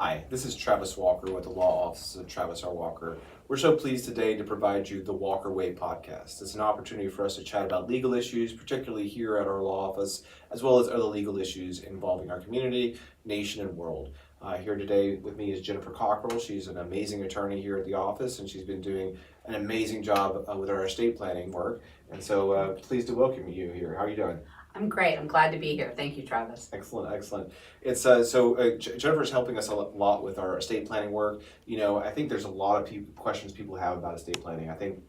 Hi, this is Travis Walker with the Law Offices of Travis R. Walker. We're so pleased today to provide you the Walker Way podcast. It's an opportunity for us to chat about legal issues, particularly here at our law office, as well as other legal issues involving our community, nation, and world. Here today with me is Jennifer Cockrel. She's an amazing attorney here at the office, and she's been doing an amazing job with our estate planning work. And so pleased to welcome you here. How are you doing? I'm great. I'm glad to be here. Thank you, Travis. Excellent, excellent. It's Jennifer's helping us a lot with our estate planning work. I think there's a lot of questions people have about estate planning. I think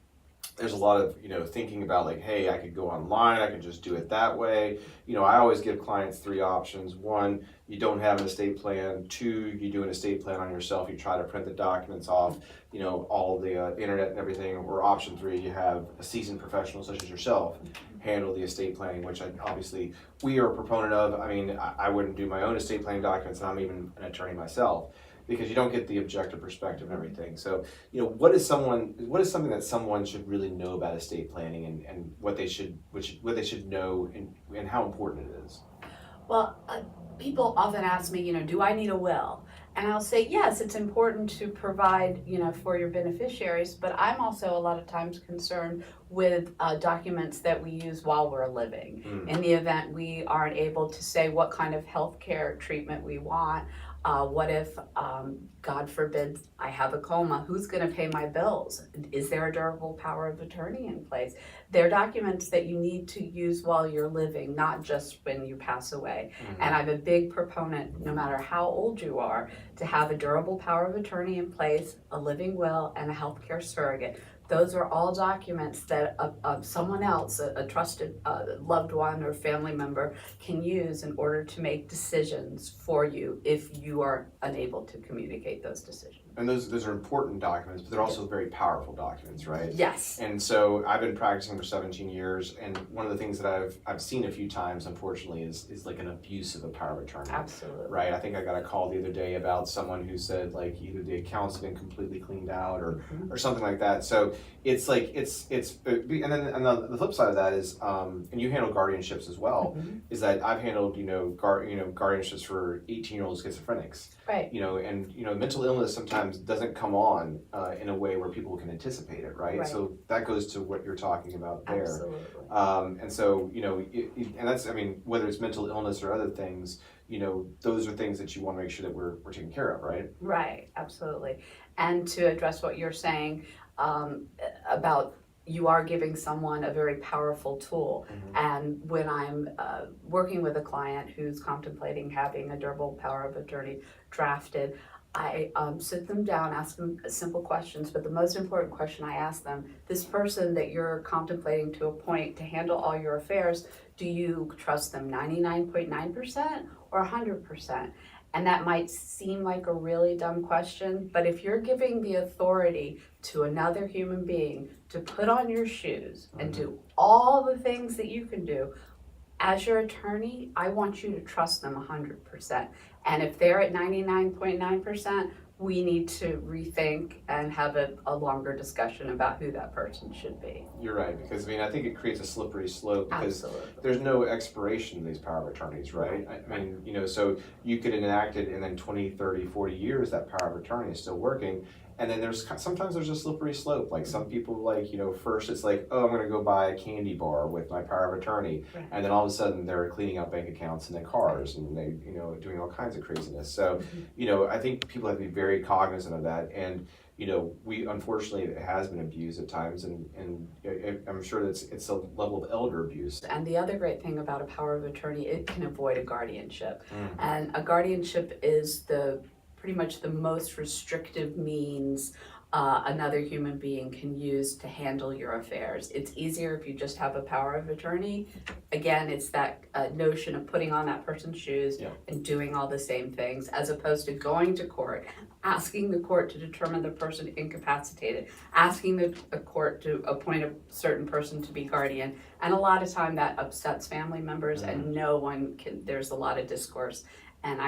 there's a lot of thinking about like, hey, I could go online, I could just do it that way. I always give clients three options. One, you don't have an estate plan. Two, you do an estate plan on yourself. You try to print the documents off, all the internet and everything. Or option three, you have a seasoned professional such as yourself handle the estate planning, which obviously we are a proponent of. I mean, I wouldn't do my own estate planning documents, and I'm even an attorney myself, because you don't get the objective perspective and everything. So, what is something that someone should really know about estate planning, and what they should know, and how important it is? Well, people often ask me, do I need a will? And I'll say, yes, it's important to provide, for your beneficiaries, but I'm also a lot of times concerned with documents that we use while we're living. In the event we aren't able to say what kind of health care treatment we want. What if, God forbid, I have a coma? Who's going to pay my bills? Is there a durable power of attorney in place? They're documents that you need to use while you're living, not just when you pass away. And I'm a big proponent, no matter how old you are, to have a durable power of attorney in place, a living will, and a healthcare surrogate. Those are all documents that someone else, a trusted loved one or family member, can use in order to make decisions for you if you are unable to communicate those decisions. And those are important documents, but they're also very powerful documents, right? Yes. And so I've been practicing for 17 years, and one of the things that I've seen a few times, unfortunately, is like an abuse of a power of attorney. Absolutely. Right. I think I got a call the other day about someone who said like either the accounts have been completely cleaned out or something like that. So it's like and then the flip side of that is and you handle guardianships as well. Is that I've handled guardianships for 18-year-old schizophrenics. Right. And mental illness sometimes doesn't come on in a way where people can anticipate it, right? So that goes to what you're talking about there. Absolutely. And so and that's, whether it's mental illness or other things, those are things that you want to make sure that we're taking care of, right? Right, absolutely. And to address what you're saying about you are giving someone a very powerful tool. And when I'm working with a client who's contemplating having a durable power of attorney drafted, I sit them down, ask them simple questions, but the most important question I ask them, this person that you're contemplating to appoint to handle all your affairs, do you trust them 99.9% or 100%? And that might seem like a really dumb question, but if you're giving the authority to another human being to put on your shoes and do all the things that you can do, as your attorney, I want you to trust them 100%. And if they're at 99.9%, we need to rethink and have a longer discussion about who that person should be. You're right, because I think it creates a slippery slope because Absolutely. there's no expiration of these power of attorneys, right? So you could enact it and then 20, 30, 40 years that power of attorney is still working. And then sometimes there's a slippery slope. Like some people first it's like, oh, I'm going to go buy a candy bar with my power of attorney. Right. And then all of a sudden they're cleaning out bank accounts and their cars and they, doing all kinds of craziness. So, I think people have to be very cognizant of that. And, we unfortunately, it has been abused at times, and I'm sure that it's a level of elder abuse. And the other great thing about a power of attorney, it can avoid a guardianship. And a guardianship is pretty much the most restrictive means another human being can use to handle your affairs. It's easier if you just have a power of attorney. Again, it's that notion of putting on that person's shoes and doing all the same things, as opposed to going to court, asking the court to determine the person incapacitated, asking the court to appoint a certain person to be guardian. And a lot of time that upsets family members and no one can, there's a lot of discourse. And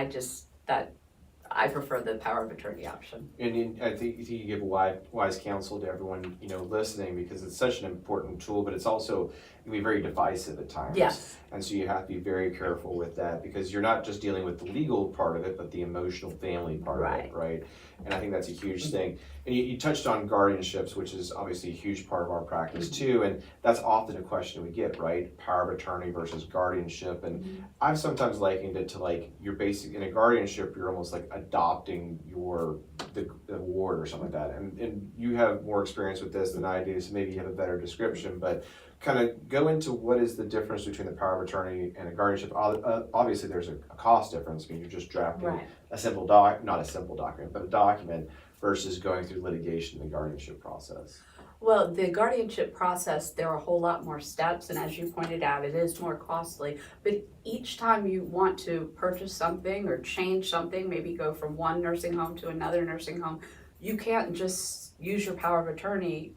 I prefer the power of attorney option. And I think you give wise counsel to everyone, listening, because it's such an important tool, but it's also, can be very divisive at times. Yes. And so you have to be very careful with that, because you're not just dealing with the legal part of it, but the emotional family part of it, right? And I think that's a huge thing. And you touched on guardianships, which is obviously a huge part of our practice too, and that's often a question we get, right? Power of attorney versus guardianship. And I've sometimes likened it to like, you're basic in a guardianship, you're almost like adopting the ward or something like that. And you have more experience with this than I do, so maybe you have a better description, but kind of go into what is the difference between the power of attorney and a guardianship. Obviously, there's a cost difference. I mean, you're just drafting a simple not a simple document, but a document versus going through litigation in the guardianship process. Well, the guardianship process, there are a whole lot more steps, and as you pointed out, it is more costly. But each time you want to purchase something or change something, maybe go from one nursing home to another nursing home, you can't just use your power of attorney,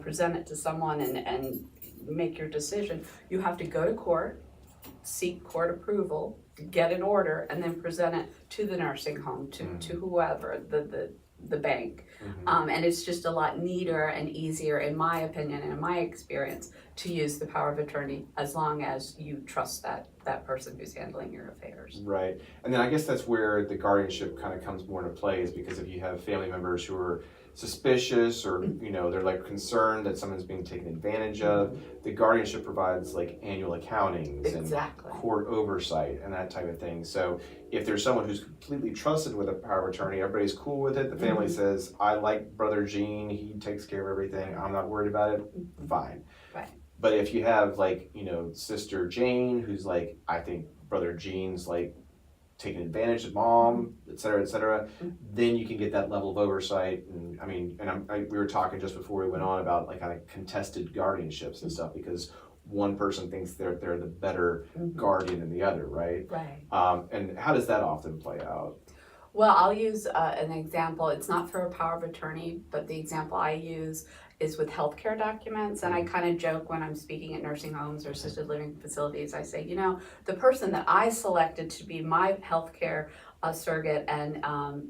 present it to someone and make your decision. You have to go to court, seek court approval, get an order, and then present it to the nursing home, to whoever, the bank. And it's just a lot neater and easier, in my opinion and in my experience, to use the power of attorney as long as you trust that person who's handling your affairs. Right. And then I guess that's where the guardianship kind of comes more into play, is because if you have family members who are suspicious or they're like concerned that someone's being taken advantage of, the guardianship provides like annual accountings and court oversight and that type of thing. So if there's someone who's completely trusted with a power of attorney, everybody's cool with it, the family says, I like brother Gene, he takes care of everything, I'm not worried about it, fine. Right. But if you have like sister Jane who's like, I think brother Gene's like taking advantage of mom, et cetera, then you can get that level of oversight. And I mean, we were talking just before we went on about like kind of contested guardianships and stuff, because one person thinks they're the better guardian than the other, right? Right. And how does that often play out? Well, I'll use an example. It's not for a power of attorney, but the example I use is with healthcare documents. And I kind of joke when I'm speaking at nursing homes or assisted living facilities, I say, the person that I selected to be my healthcare surrogate and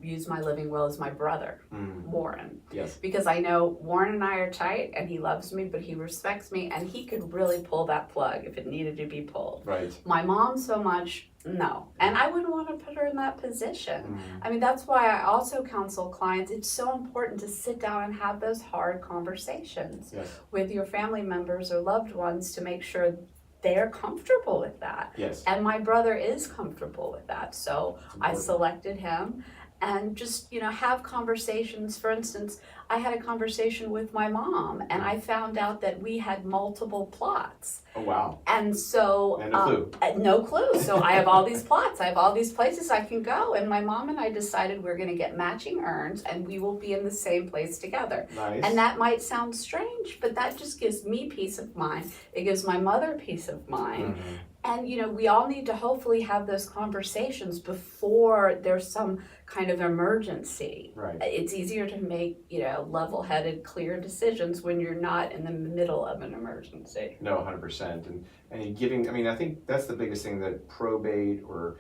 use my living will is my brother, Warren. Yes. Because I know Warren and I are tight and he loves me, but he respects me, and he could really pull that plug if it needed to be pulled. Right. My mom so much, no. And I wouldn't want to put her in that position. I mean, that's why I also counsel clients. It's so important to sit down and have those hard conversations with your family members or loved ones to make sure they're comfortable with that. Yes. And my brother is comfortable with that. So I selected him, and just, have conversations. For instance, I had a conversation with my mom, and I found out that we had multiple plots. Oh, wow. And so, and no clue. No clue. So I have all these plots. I have all these places I can go. And my mom and I decided we're going to get matching urns, and we will be in the same place together. Nice. And that might sound strange, but that just gives me peace of mind. It gives my mother peace of mind. And, we all need to hopefully have those conversations before there's some kind of emergency. Right. It's easier to make, level-headed, clear decisions when you're not in the middle of an emergency. No, 100%. And giving, I think that's the biggest thing that probate or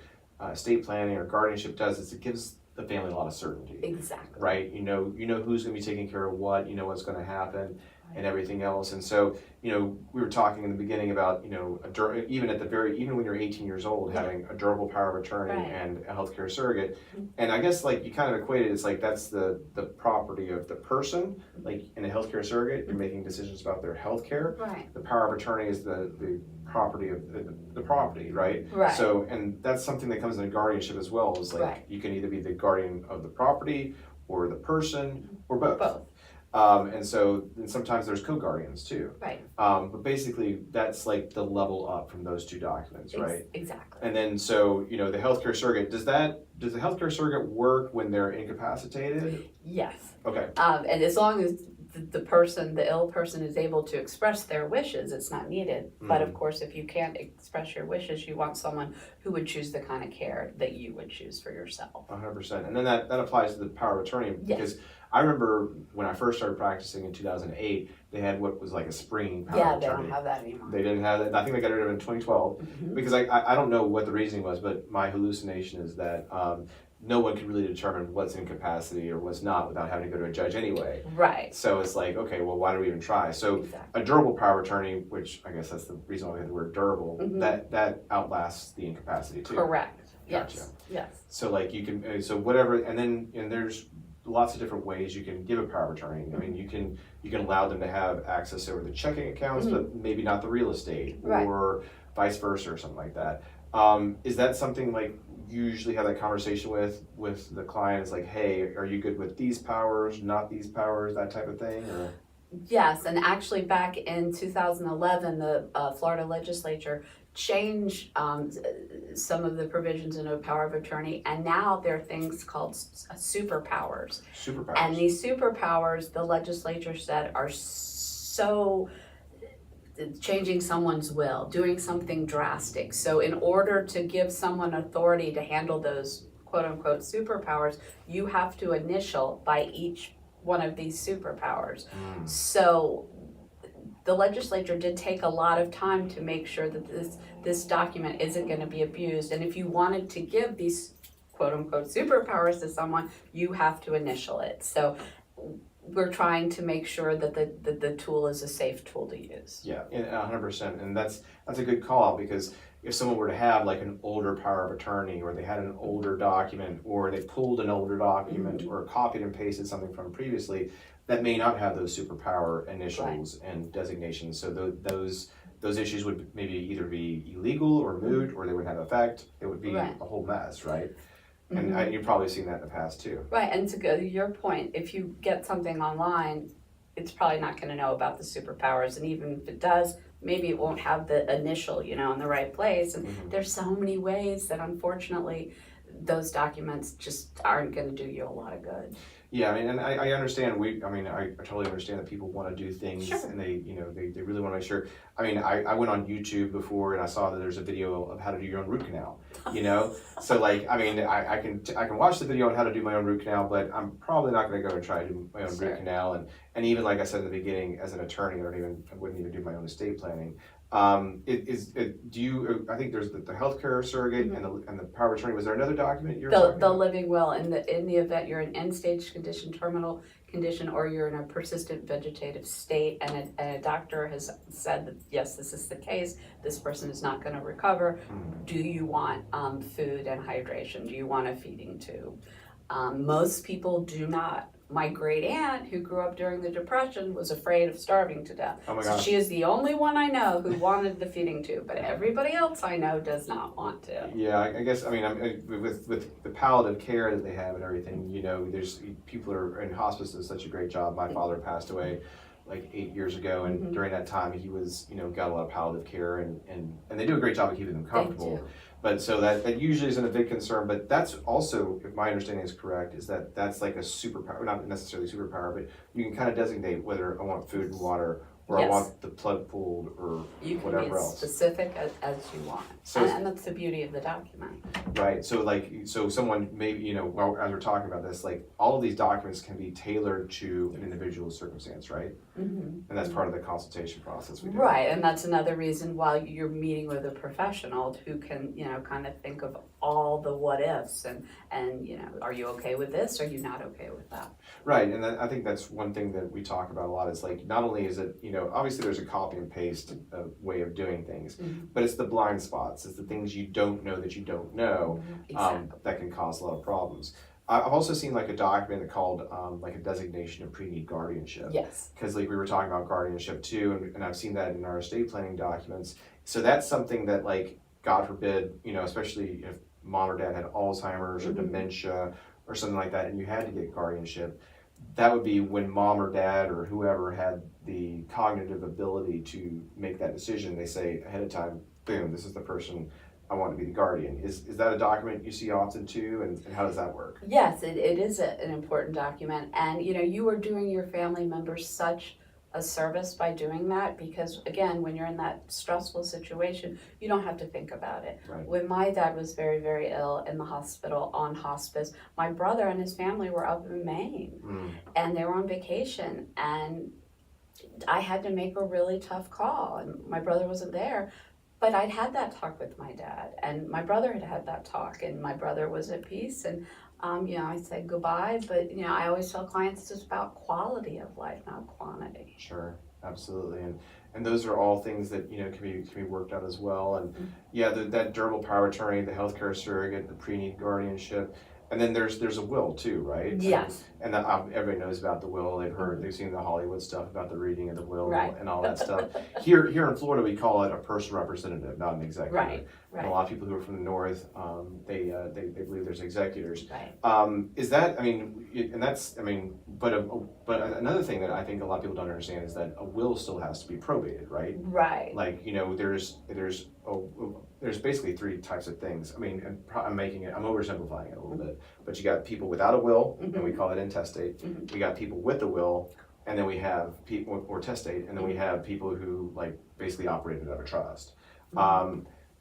estate planning or guardianship does, is it gives the family a lot of certainty. Exactly. Right? You know who's going to be taking care of what, what's going to happen. And everything else. And so, we were talking in the beginning about, even when you're 18 years old, having a durable power of attorney and a healthcare surrogate. And I guess like you kind of equated, it's like that's the property of the person. Like in a healthcare surrogate, you're making decisions about their healthcare. Right. The power of attorney is the property of the property, right? Right. So, and that's something that comes in a guardianship as well, is like you can either be the guardian of the property or the person or both. And sometimes there's co-guardians too. Right. But basically that's like the level up from those two documents, right? Exactly. And then the healthcare surrogate, does the healthcare surrogate work when they're incapacitated? Yes. Okay. And as long as the ill person is able to express their wishes, it's not needed. But of course, if you can't express your wishes, you want someone who would choose the kind of care that you would choose for yourself. 100%. And then that applies to the power of attorney, because I remember when I first started practicing in 2008, they had what was like a springing power of attorney. Yeah, they don't have that anymore. They didn't have that. I think they got rid of it in 2012, because I don't know what the reasoning was, but my hallucination is that no one can really determine what's incapacity or what's not without having to go to a judge anyway. Right. So it's like, okay, well, why do we even try? So Exactly. a durable power of attorney, which I guess that's the reason why we have the word durable, Mhm. that outlasts the incapacity too. Correct. Gotcha. Yes. Yes. So like you can, so whatever, and there's lots of different ways you can give a power of attorney. I mean, you can allow them to have access over the checking accounts, but maybe not the real estate, Right. or vice versa, or something like that. Is that something like you usually have that conversation with the clients, like, hey, are you good with these powers, not these powers, that type of thing, or? Yes, and actually back in 2011, the Florida legislature changed some of the provisions in a power of attorney, and now there are things called superpowers. Superpowers. And these superpowers, the legislature said, are so changing someone's will, doing something drastic. So in order to give someone authority to handle those quote unquote superpowers, you have to initial by each one of these superpowers. So the legislature did take a lot of time to make sure that this document isn't going to be abused. And if you wanted to give these quote unquote superpowers to someone, you have to initial it. So we're trying to make sure that the tool is a safe tool to use. Yeah, 100%, and that's a good call out, because if someone were to have like an older power of attorney, or they had an older document, or they pulled an older document, or copied and pasted something from previously, that may not have those superpower initials and designations. So those issues would maybe either be illegal or moot, or they would have effect. It would be a whole mess, right? And you've probably seen that in the past too. Right, and to go to your point, if you get something online, it's probably not going to know about the superpowers, and even if it does, maybe it won't have the initial, in the right place. And there's so many ways that unfortunately those documents just aren't going to do you a lot of good. Yeah, I mean, and I understand. I totally understand that people want to do things, and they really want to make sure. I mean, I went on YouTube before and I saw that there's a video of how to do your own root canal. So like, I mean, I can watch the video on how to do my own root canal, but I'm probably not going to go and try to do my own root canal. And even like I said in the beginning, as an attorney, I wouldn't even do my own estate planning. I think there's the healthcare surrogate and the power of attorney. Was there another document you're talking The about? living will, in the event you're in end-stage condition, terminal condition, or you're in a persistent vegetative state, and a doctor has said that yes, this is the case, this person is not going to recover. Do you want food and hydration? Do you want a feeding tube? Most people do not. My great aunt, who grew up during the Depression, was afraid of starving to death. Oh my So gosh. she is the only one I know who wanted the feeding tube, but everybody else I know does not want to. Yeah, I guess, I mean, with the palliative care that they have and everything, there's people are in hospice does such a great job. My father passed away like 8 years ago, and during that time he was, got a lot of palliative care, and they do a great job of keeping them comfortable. They do. But so that usually isn't a big concern, but that's also, if my understanding is correct, is that's like a superpower, not necessarily superpower, but you can kind of designate whether I want food and water, or I want the plug pulled, or You can whatever be else. specific as you want. So And that's the beauty of the document. Right, so someone maybe, well, as we're talking about this, like all of these documents can be tailored to an individual's circumstance, right? And that's part of the consultation process we do. Right, and that's another reason why you're meeting with a professional who can, kind of think of all the what ifs and are you okay with this? Are you not okay with that? Right, and then I think that's one thing that we talk about a lot is like, not only is it, obviously there's a copy and paste way of doing things, but it's the blind spots, it's the things you don't know that you don't know, Exactly. that can cause a lot of problems. I've also seen like a document called like a designation of pre-need guardianship. Yes. Because like we were talking about guardianship too, and I've seen that in our estate planning documents. So that's something that, like, God forbid, especially if mom or dad had Alzheimer's or dementia or something like that, and you had to get guardianship, that would be when mom or dad or whoever had the cognitive ability to make that decision. They say ahead of time, boom, this is the person I want to be the guardian. Is that a document you see often too, and how does that work? Yes, it is an important document, and you are doing your family members such a service by doing that, because again, when you're in that stressful situation, you don't have to think about it. Right. When my dad was very, very ill in the hospital on hospice, my brother and his family were up in Maine and they were on vacation, and I had to make a really tough call, and my brother wasn't there. But I'd had that talk with my dad, and my brother had that talk, and my brother was at peace, and I say goodbye, but I always tell clients it's just about quality of life, not quantity. Sure, absolutely, and those are all things that can be worked out as well. And yeah, that durable power of attorney, the healthcare surrogate, the preneed guardianship, and then there's a will too, right? Yes. And everybody knows about the will. They've seen the Hollywood stuff about the reading of the will Right. and all that stuff. Here in Florida, we call it a personal representative, not an executor. Right. And a lot of people who are from the north, they believe there's executors. Right. Is that, but another thing that I think a lot of people don't understand is that a will still has to be probated, right? Right. Like, there's basically three types of things. I mean, and I'm oversimplifying it a little bit, but you got people without a will, and we call it intestate. We got people with a will, and then we have people, or testate, and then we have people who like basically operated out of trust.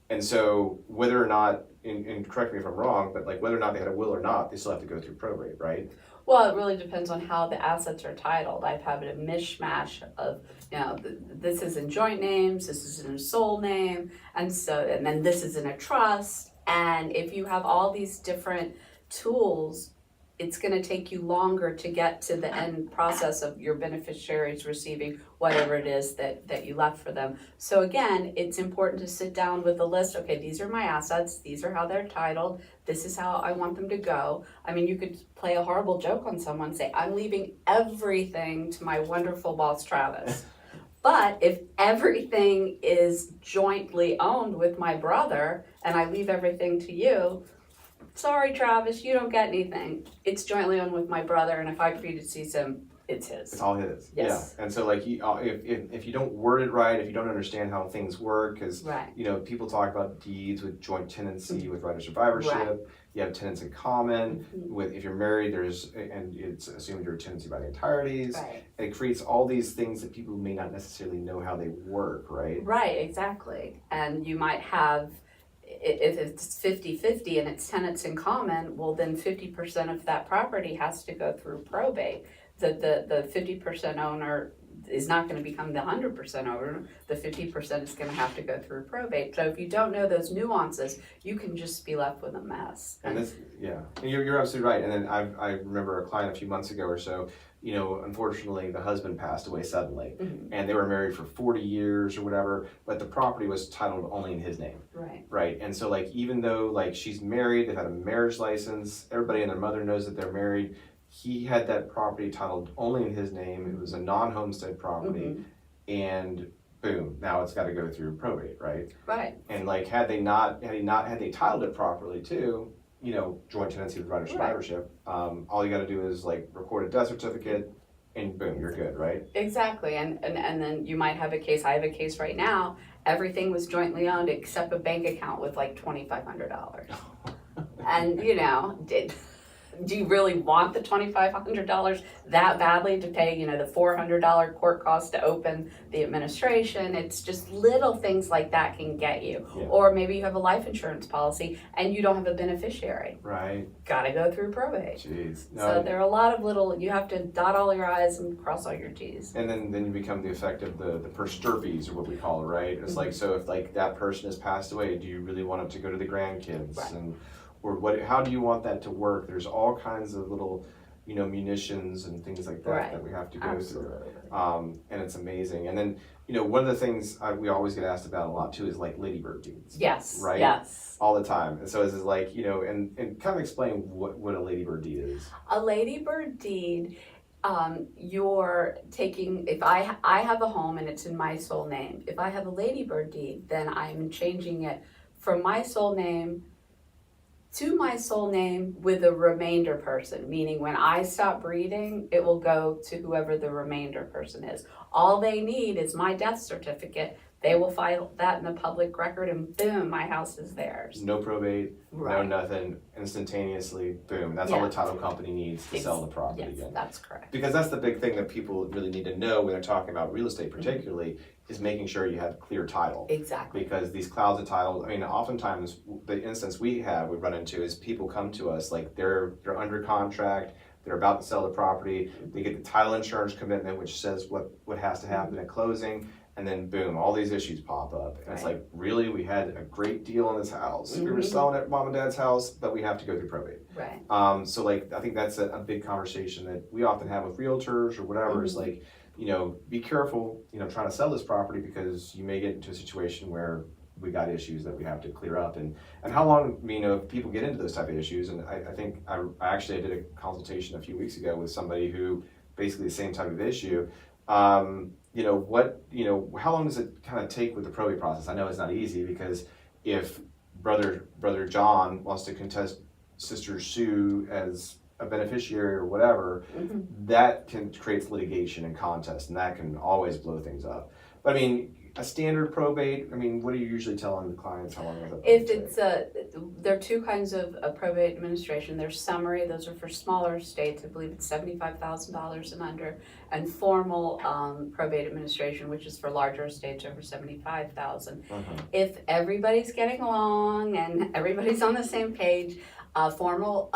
And so whether or not, and correct me if I'm wrong, but like whether or not they had a will or not, they still have to go through probate, right? Well, it really depends on how the assets are titled. I've had a mishmash of, this is in joint names, this is in a sole name, and then this is in a trust. And if you have all these different tools, it's going to take you longer to get to the end process of your beneficiaries receiving whatever it is that you left for them. So again, it's important to sit down with a list. Okay, these are my assets. These are how they're titled. This is how I want them to go. I mean, you could play a horrible joke on someone and say, I'm leaving everything to my wonderful boss, Travis. But if everything is jointly owned with my brother and I leave everything to you, sorry, Travis, you don't get anything. It's jointly owned with my brother, and if I predecease him, it's his. It's all his. Yes. Yeah. And so, like, if you don't word it right, if you don't understand how things work, because Right. People talk about deeds with joint tenancy, with right of survivorship. Right. You have tenants in common. With if you're married, and it's assumed your tenancy by the entireties. Right. It creates all these things that people may not necessarily know how they work, right? Right, exactly. And you might have, if it's 50-50 and it's tenants in common, well then 50% of that property has to go through probate. The 50% owner is not going to become the 100% owner. The 50% is going to have to go through probate. So if you don't know those nuances, you can just be left with a mess. And you're absolutely right. And then I remember a client a few months ago or so, unfortunately the husband passed away suddenly, and they were married for 40 years or whatever, but the property was titled only in his name. Right. Right. And so like, even though like she's married, they've had a marriage license, everybody and their mother knows that they're married, he had that property titled only in his name. It was a non-homestead property, and boom, now it's got to go through probate, right? Right. And like, had they titled it properly too, joint tenancy with right of survivorship, all you got to do is like record a death certificate, and boom, you're good, right? Exactly. And then you might have a case. I have a case right now. Everything was jointly owned except a bank account with like $2,500. And do you really want the $2,500 that badly to pay, the $400 court cost to open the administration? It's just little things like that can get you. Yeah. Or maybe you have a life insurance policy and you don't have a beneficiary. Right. Got to go through probate. Jeez. No, So there are a lot of little, you have to dot all your I's and cross all your T's. And then you become the effect of the per stirpes, or what we call it, right? It's like, so if like that person has passed away, do you really want it to go to the grandkids? Right. Or how do you want that to work? There's all kinds of little, munitions and things like that that we have to go through. And it's amazing. And then, one of the things we always get asked about a lot too is like ladybird deeds. Yes. Right? Yes. All the time. And so it's like, and kind of explain what a ladybird deed is. A ladybird deed, you're taking, if I have a home and it's in my sole name, if I have a ladybird deed, then I'm changing it from my sole name to my sole name with a remainder person, meaning when I stop breeding, it will go to whoever the remainder person is. All they need is my death certificate. They will file that in the public record, and boom, my house is theirs. No probate, Right. no nothing, instantaneously, boom. That's all the title company needs to sell the property Yes, again. that's correct. Because that's the big thing that people really need to know when they're talking about real estate particularly, is making sure you have clear title. Exactly. Because these clouds of title, oftentimes the instance we run into is people come to us like they're under contract, they're about to sell the property, they get the title insurance commitment which says what has to happen at closing, and then boom, all these issues pop up. And it's like, really, we had a great deal on this house. We were selling at mom and dad's house, but we have to go through probate. Right. So like, I think that's a big conversation that we often have with realtors or whatever, is like, you know, be careful, you know, trying to sell this property, because you may get into a situation where we got issues that we have to clear up. And how long, you know, people get into those type of issues. And I think I did a consultation a few weeks ago with somebody who basically the same type of issue. You know, how long does it kind of take with the probate process? I know it's not easy, because if brother John wants to contest sister Sue as a beneficiary or whatever, that creates litigation and contest, and that can always blow things up. But I mean, a standard probate, I mean, what are you usually telling the clients? How long does that If it's there are two kinds of probate administration. There's summary; those are for smaller estates. I believe it's $75,000 and under, and formal probate administration, which is for larger estates over $75,000. If everybody's getting along and everybody's on the same page, formal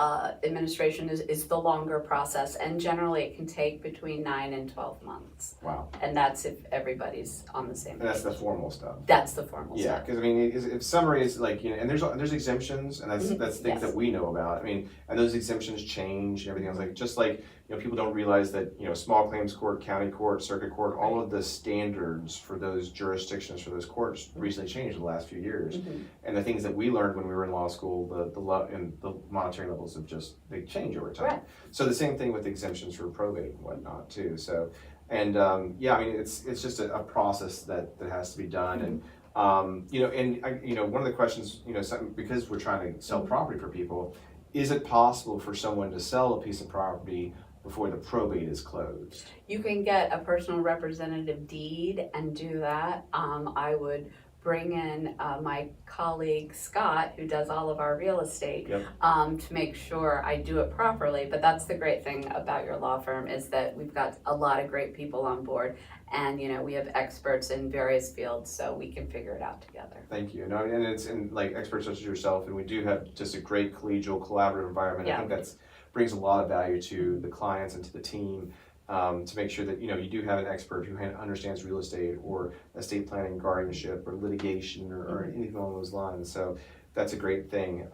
administration is the longer process, and generally it can take between 9 and 12 months. Wow. And that's if everybody's on the same page. And that's the formal stuff. That's the formal Yeah, stuff. because I mean, if summary is like, you know, and there's exemptions, and that's things that we know about. I mean, and those exemptions change and everything else. Like, just like, you know, people don't realize that, you know, small claims court, county court, circuit court, all of the standards for those jurisdictions, for those courts, recently changed in the last few years. And the things that we learned when we were in law school, the monetary levels have they change over time. Right. So the same thing with exemptions for probate and whatnot too. So, and yeah, I mean, it's just a process that has to be done. And you know, and you know, one of the questions, you know, because we're trying to sell property for people, is it possible for someone to sell a piece of property before the probate is closed? You can get a personal representative deed and do that. I would bring in my colleague Scott, who does all of our real estate, to make sure I do it properly. But that's the great thing about your law firm, is that we've got a lot of great people on board, and you know, we have experts in various fields, so we can figure it out together. Thank you. No, and it's in like experts such as yourself, and we do have just a great collegial, collaborative environment. I think that's brings a lot of value to the clients and to the team, to make sure that, you know, you do have an expert who understands real estate or estate planning, guardianship, or litigation, or anything along those lines. So that's a great thing.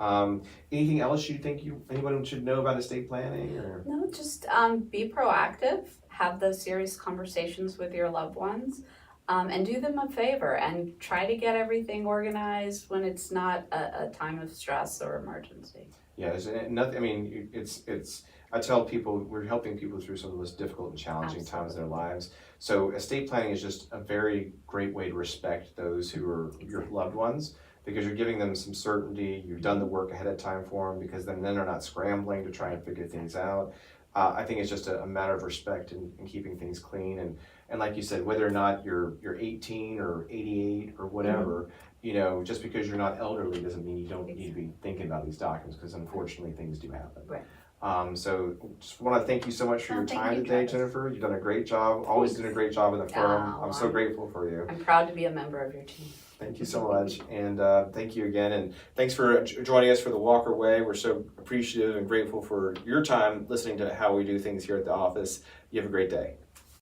Anything else you think anyone should know about estate planning? Or? No, just be proactive, have those serious conversations with your loved ones, and do them a favor, and try to get everything organized when it's not a time of stress or emergency. Yeah, there's nothing. I mean, I tell people we're helping people through some of the most difficult and challenging times in their lives. So estate planning is just a very great way to respect those who are your loved ones, because you're giving them some certainty. You've done the work ahead of time for them, because then they're not scrambling to try and figure things out. I think it's just a matter of respect and keeping things clean. And like you said, whether or not you're 18 or 88 or whatever, you know, just because you're not elderly doesn't mean you don't need to be thinking about these documents, because unfortunately things do happen. Right. So just want to thank you so much for your time today, Jennifer. You've done a great job, always doing a great job in the firm. I'm so grateful for you. I'm proud to be a member of your team. Thank you so much, and thank you again, and thanks for joining us for the Walker Way. We're so appreciative and grateful for your time listening to how we do things here at the office. You have a great day.